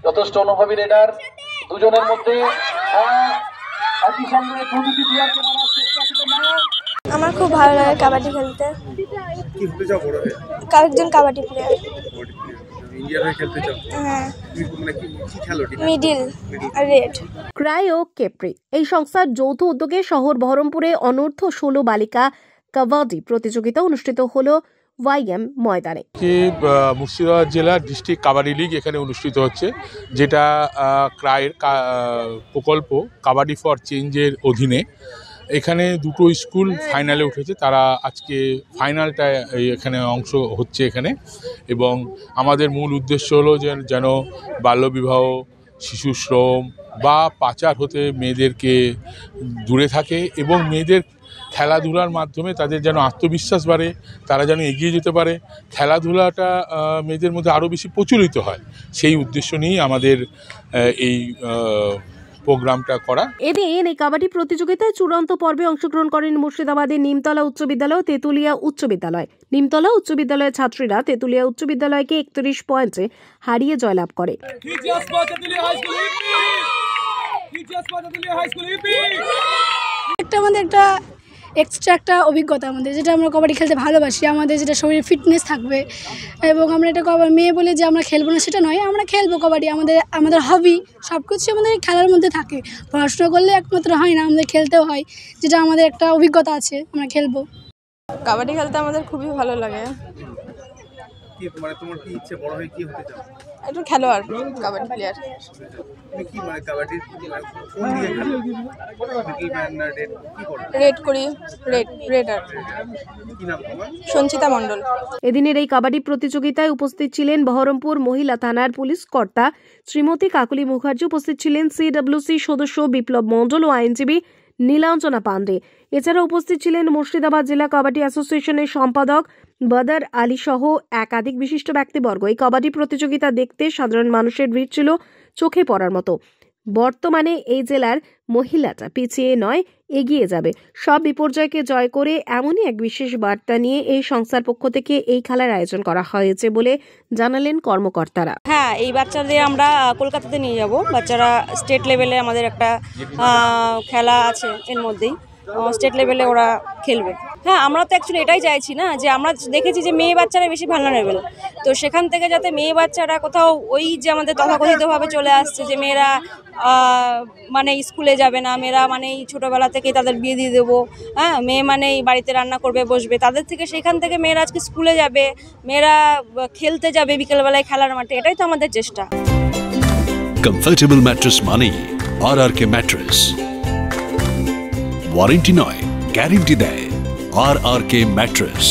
যথেষ্ট অনুভবী রেডার দুজনের মধ্যে একই সঙ্গে দুটি প্লেয়ারকে মারার চেষ্টা ছিল না। আমার খুব ভালো লাগে কাবাডি খেলতে। কি হতে চাও বড় হয়ে? একজন কাবাডি প্লেয়ার। ইন্ডিয়ার হয়ে খেলতে চাও? হ্যাঁ। মানে কি খেলো? মিডল আর রেড। ক্রাইও কেপ্রি এই সংস্থার যৌথ উদ্যোগে শহর বহরমপুরে অনূর্ধ্ব 16 বালিকা কাবাডি প্রতিযোগিতা অনুষ্ঠিত হলো ওয়াইএম ময়দানে। মুর্শিদাবাদ জেলা ডিস্ট্রিক্ট কাবাডি লিগ এখানে অনুষ্ঠিত হচ্ছে, যেটা ক্রাইয়ের প্রকল্প কাবাডি ফর চেঞ্জের অধীনে। এখানে দুটো স্কুল ফাইনালে উঠেছে, তারা আজকে ফাইনালটা এখানে অংশ হচ্ছে এখানে। এবং আমাদের মূল উদ্দেশ্য হলো যেন বাল্যবিবাহ, শিশু শ্রম বা পাচার হতে মেয়েদেরকে দূরে থাকে এবং মেয়েদের খেলাধুলার মাধ্যমে তাদের যেন আত্মবিশ্বাস বাড়ে, তারা যেন এগিয়ে যেতে পারে, খেলাধুলাটা মেয়েদের মধ্যে আরও বেশি প্রচলিত হয়, সেই উদ্দেশ্য নিয়েই আমাদের এই প্রোগ্রামটা করা। এদিন এই কাবাডি প্রতিযোগিতায় চূড়ান্ত পর্বে অংশগ্রহণ করেন মুর্শিদাবাদের নিমতলা উচ্চ বিদ্যালয় ও তেঁতুলিয়া উচ্চ বিদ্যালয়। নিমতলা উচ্চ বিদ্যালয়ের ছাত্রীরা তেঁতুলিয়া উচ্চ বিদ্যালয়কে 31 পয়েন্টে হারিয়ে জয়লাভ করে। আমাদের একটা এক্সট্রা একটা অভিজ্ঞতা আমাদের, যেটা আমরা কবাডি খেলতে ভালোবাসি, আমাদের যেটা শরীরে ফিটনেস থাকবে। এবং আমরা এটা মেয়ে বলে যে আমরা খেলবো না সেটা নয়, আমরা খেলবো কবাডি, আমাদের হবি, সব কিছু আমাদের খেলার মধ্যে থাকে। পড়াশোনা করলে একমাত্র হয় না, আমাদের খেলতেও হয়, যেটা আমাদের একটা অভিজ্ঞতা আছে, আমরা খেলবো। কাবাডি খেলতে আমাদের খুবই ভালো লাগে। মানে তোমার কি ইচ্ছে বড় হয়ে কি হতে চাও? একটু খেলোয়াড়, কাবাডি প্লেয়ার। তুমি কি মানে কাবাডি কোন দিকে খেলো? কি মানে রেড কি করো? রেড করি, রেডার। কি নাম তোমার? সঞ্চিতা মণ্ডল। এদিনের এই কাবাডি প্রতিযোগিতায় উপস্থিত ছিলেন বহরমপুর মহিলা থানার পুলিশ কর্তা শ্রীমতী কাকলি মুখার্জি, উপস্থিত ছিলেন সিডব্লিউসি সদস্য বিপ্লব মণ্ডল ও আইনজীবী নীলাঞ্জনা পান্ডে। এছাড়া উপস্থিত ছিলেন মুর্শিদাবাদ জেলা কাবাডি অ্যাসোসিয়েশনের সম্পাদক বদর আলী সহ একাধিক বিশিষ্ট ব্যক্তিবর্গ। এই কাবাডি প্রতিযোগিতা দেখতে সাধারণ মানুষের ভিড় ছিল চোখে পড়ার মতো। বর্তমানে এই জেলার মহিলাটা পিছিয়ে নয়, এগিয়ে যাবে। সব বিপর্যয়কে জয় করে এমনই এক বিশেষ বার্তা নিয়ে এই সংস্থার পক্ষ থেকে এই খেলার আয়োজন করা হয়েছে বলে জানালেন কর্মকর্তারা। হ্যাঁ, এই বাচ্চাদের আমরা কলকাতাতে নিয়ে যাব। বাচ্চারা স্টেট লেভেলে আমাদের একটা খেলা আছে, এর মধ্যেই স্টেট লেভেলে ওরা খেলবে। হ্যাঁ, আমরা তো অ্যাকচুয়ালি এটাই চাইছি না, যে আমরা দেখেছি যে মেয়ে বাচ্চারা বেশি ভালনারেবল, তো সেখান থেকে যাতে মেয়ে বাচ্চারা কোথাও ওই যে আমাদের তথাকথিতভাবে চলে আসছে যে মেয়েরা মানে স্কুলে যাবে না, মেয়েরা মানেই ছোটোবেলা থেকেই তাদের বিয়ে দিয়ে দেবো, হ্যাঁ, মেয়ে মানেই বাড়িতে রান্না করবে বসবে, তাদের থেকে সেখান থেকে মেয়েরা আজকে স্কুলে যাবে, মেয়েরা খেলতে যাবে বিকেলবেলায় খেলার মাঠে, এটাই তো আমাদের চেষ্টা। কমফোর্টেবল ম্যাট্রেস মানেই আরআরকে ম্যাট্রেস। ওয়ারেন্টি নয়, গ্যারেন্টি দেয় আরআরকে ম্যাট্রেস।